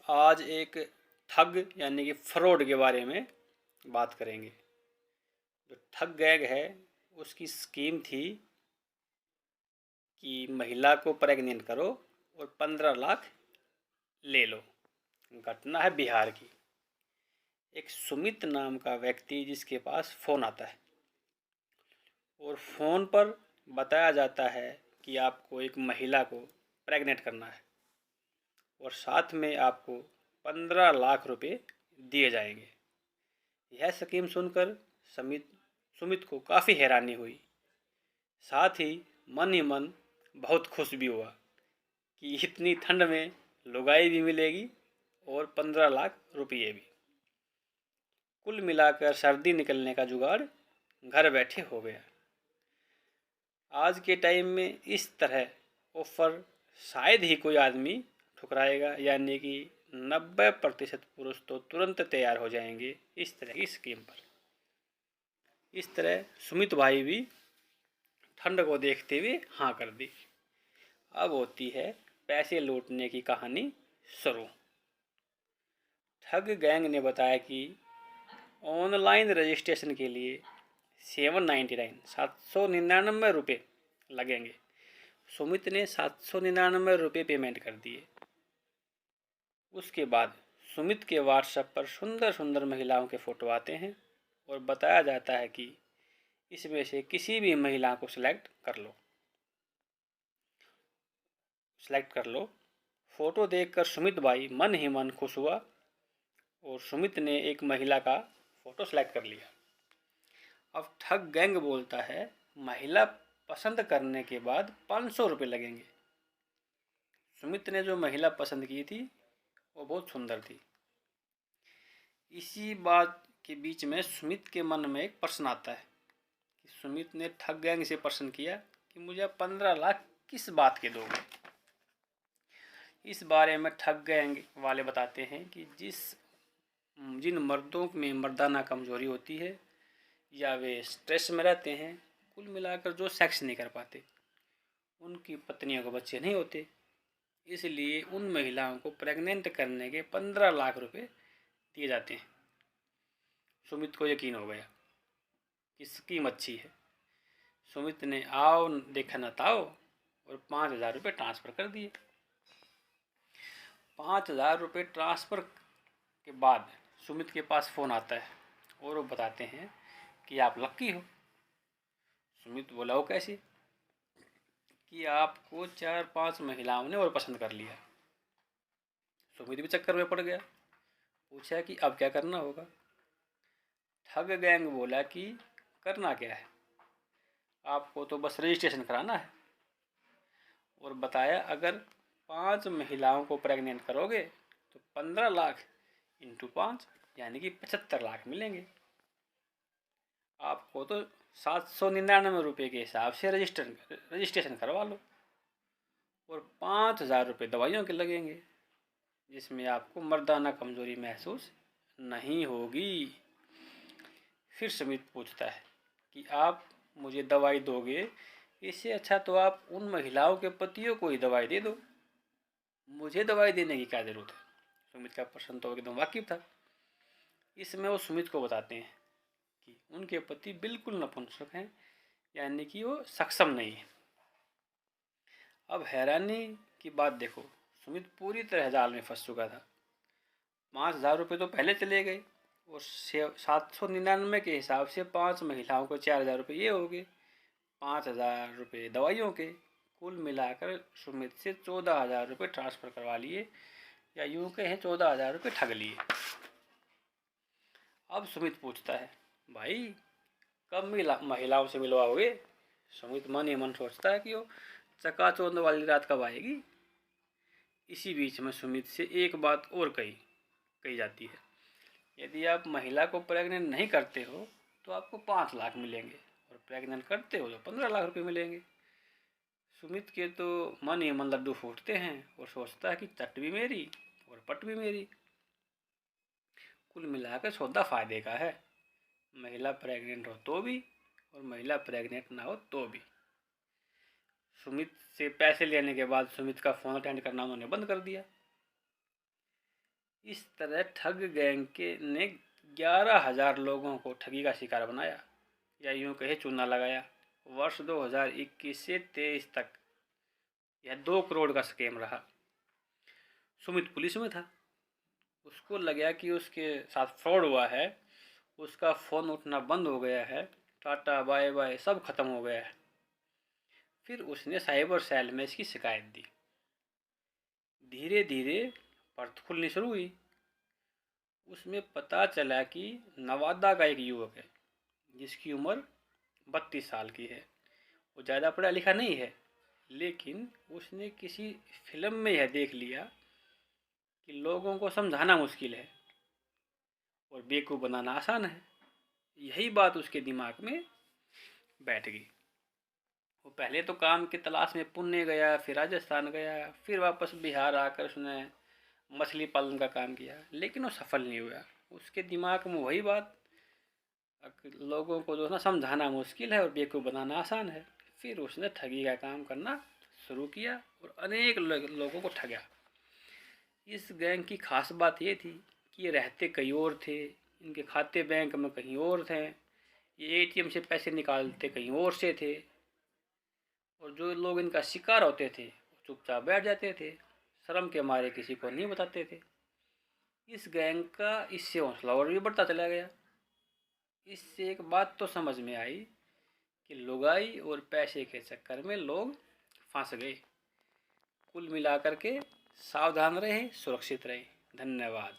आज एक ठग यानी कि फ्रॉड के बारे में बात करेंगे। जो ठग गैंग है उसकी स्कीम थी कि महिला को प्रेग्नेंट करो और 15 लाख ले लो। घटना है बिहार की। एक सुमित नाम का व्यक्ति जिसके पास फ़ोन आता है और फ़ोन पर बताया जाता है कि आपको एक महिला को प्रेग्नेंट करना है और साथ में आपको 15 लाख रुपए दिए जाएंगे। यह स्कीम सुनकर समित सुमित को काफ़ी हैरानी हुई। साथ ही मन बहुत खुश भी हुआ कि इतनी ठंड में लुगाई भी मिलेगी और 15 लाख रुपये भी। कुल मिलाकर सर्दी निकलने का जुगाड़ घर बैठे हो गया। आज के टाइम में इस तरह ऑफर शायद ही कोई आदमी ठुकराएगा, यानी कि 90% पुरुष तो तुरंत तैयार हो जाएंगे इस तरह की स्कीम पर। इस तरह सुमित भाई भी ठंड को देखते हुए हाँ कर दी। अब होती है पैसे लूटने की कहानी शुरू। ठग गैंग ने बताया कि ऑनलाइन रजिस्ट्रेशन के लिए 799 लगेंगे। सुमित ने 799 पेमेंट कर दिए। उसके बाद सुमित के व्हाट्सएप पर सुंदर सुंदर महिलाओं के फ़ोटो आते हैं और बताया जाता है कि इसमें से किसी भी महिला को सेलेक्ट कर लो। फ़ोटो देखकर सुमित भाई मन ही मन खुश हुआ और सुमित ने एक महिला का फ़ोटो सेलेक्ट कर लिया। अब ठग गैंग बोलता है महिला पसंद करने के बाद 500 रुपये लगेंगे। सुमित ने जो महिला पसंद की थी वो बहुत सुंदर थी। इसी बात के बीच में सुमित के मन में एक प्रश्न आता है कि सुमित ने ठग गैंग से प्रश्न किया कि मुझे 15 लाख किस बात के दोगे। इस बारे में ठग गैंग वाले बताते हैं कि जिन मर्दों में मर्दाना कमजोरी होती है या वे स्ट्रेस में रहते हैं, कुल मिलाकर जो सेक्स नहीं कर पाते, उनकी पत्नियों को बच्चे नहीं होते, इसलिए उन महिलाओं को प्रेग्नेंट करने के 15 लाख रुपए दिए जाते हैं। सुमित को यकीन हो गया कि स्कीम अच्छी है। सुमित ने आओ देखा न ताओ और 5,000 रुपये ट्रांसफ़र कर दिए। 5,000 रुपये ट्रांसफ़र के बाद सुमित के पास फ़ोन आता है और वो बताते हैं कि आप लक्की हो। सुमित बोला वो कैसे? कि आपको 4-5 महिलाओं ने और पसंद कर लिया। सुमित भी चक्कर में पड़ गया। पूछा कि अब क्या करना होगा। ठग गैंग बोला कि करना क्या है, आपको तो बस रजिस्ट्रेशन कराना है, और बताया अगर 5 महिलाओं को प्रेग्नेंट करोगे तो 15 लाख इंटू 5 यानी कि 75 लाख मिलेंगे। आपको तो 799 रुपये के हिसाब से रजिस्ट्रेशन करवा लो और 5,000 रुपये दवाइयों के लगेंगे, जिसमें आपको मर्दाना कमजोरी महसूस नहीं होगी। फिर सुमित पूछता है कि आप मुझे दवाई दोगे, इससे अच्छा तो आप उन महिलाओं के पतियों को ही दवाई दे दो, मुझे दवाई देने की क्या ज़रूरत है। सुमित का प्रश्न तो एकदम वाकिफ था। इसमें वो सुमित को बताते हैं कि उनके पति बिल्कुल नपुंसक हैं, यानी कि वो सक्षम नहीं है। अब हैरानी की बात देखो, सुमित पूरी तरह जाल में फंस चुका था। 5,000 रुपये तो पहले चले गए और 799 के हिसाब से 5 महिलाओं को 4,000 रुपये ये हो गए, 5,000 रुपये दवाइयों के। कुल मिलाकर सुमित से 14,000 रुपये ट्रांसफ़र करवा लिए, या यूँ कहें 14,000 रुपये ठग लिए। अब सुमित पूछता है भाई कब महिलाओं से मिलवाओगे। सुमित मन ही मन सोचता है कि वो चकाचौंध वाली रात कब आएगी। इसी बीच में सुमित से एक बात और कही जाती है, यदि आप महिला को प्रेग्नेंट नहीं करते हो तो आपको 5 लाख मिलेंगे और प्रेग्नेंट करते हो तो 15 लाख रुपए मिलेंगे। सुमित के तो मन ही मन लड्डू फूटते हैं और सोचता है कि चट भी मेरी और पट भी मेरी। कुल मिलाकर सौदा फायदे का है, महिला प्रेग्नेंट हो तो भी और महिला प्रेग्नेंट ना हो तो भी। सुमित से पैसे लेने के बाद सुमित का फ़ोन अटेंड करना उन्होंने बंद कर दिया। इस तरह ठग गैंग के ने 11,000 लोगों को ठगी का शिकार बनाया, या यूं कहे चूना लगाया। वर्ष 2021 से 23 तक यह 2 करोड़ का स्कैम रहा। सुमित पुलिस में था, उसको लगा कि उसके साथ फ्रॉड हुआ है, उसका फ़ोन उठना बंद हो गया है, टाटा बाय बाय सब खत्म हो गया है। फिर उसने साइबर सेल में इसकी शिकायत दी। धीरे धीरे परत खुलनी शुरू हुई। उसमें पता चला कि नवादा का एक युवक है जिसकी उम्र 32 साल की है। वो ज़्यादा पढ़ा लिखा नहीं है, लेकिन उसने किसी फिल्म में यह देख लिया कि लोगों को समझाना मुश्किल है और बेवकूफ़ बनाना आसान है। यही बात उसके दिमाग में बैठ गई। वो पहले तो काम की तलाश में पुणे गया, फिर राजस्थान गया, फिर वापस बिहार आकर उसने मछली पालन का काम किया, लेकिन वो सफल नहीं हुआ। उसके दिमाग में वही बात, लोगों को जो है ना समझाना मुश्किल है और बेवकूफ़ बनाना आसान है। फिर उसने ठगी का काम करना शुरू किया और अनेक लोगों को ठगा। इस गैंग की खास बात ये थी कि ये रहते कहीं और थे, इनके खाते बैंक में कहीं और थे, ये एटीएम से पैसे निकालते कहीं और से थे, और जो लोग इनका शिकार होते थे वो चुपचाप बैठ जाते थे, शर्म के मारे किसी को नहीं बताते थे। इस गैंग का इससे हौसला और भी बढ़ता चला गया। इससे एक बात तो समझ में आई कि लुगाई और पैसे के चक्कर में लोग फंस गए। कुल मिलाकर के सावधान रहें, सुरक्षित रहें। धन्यवाद।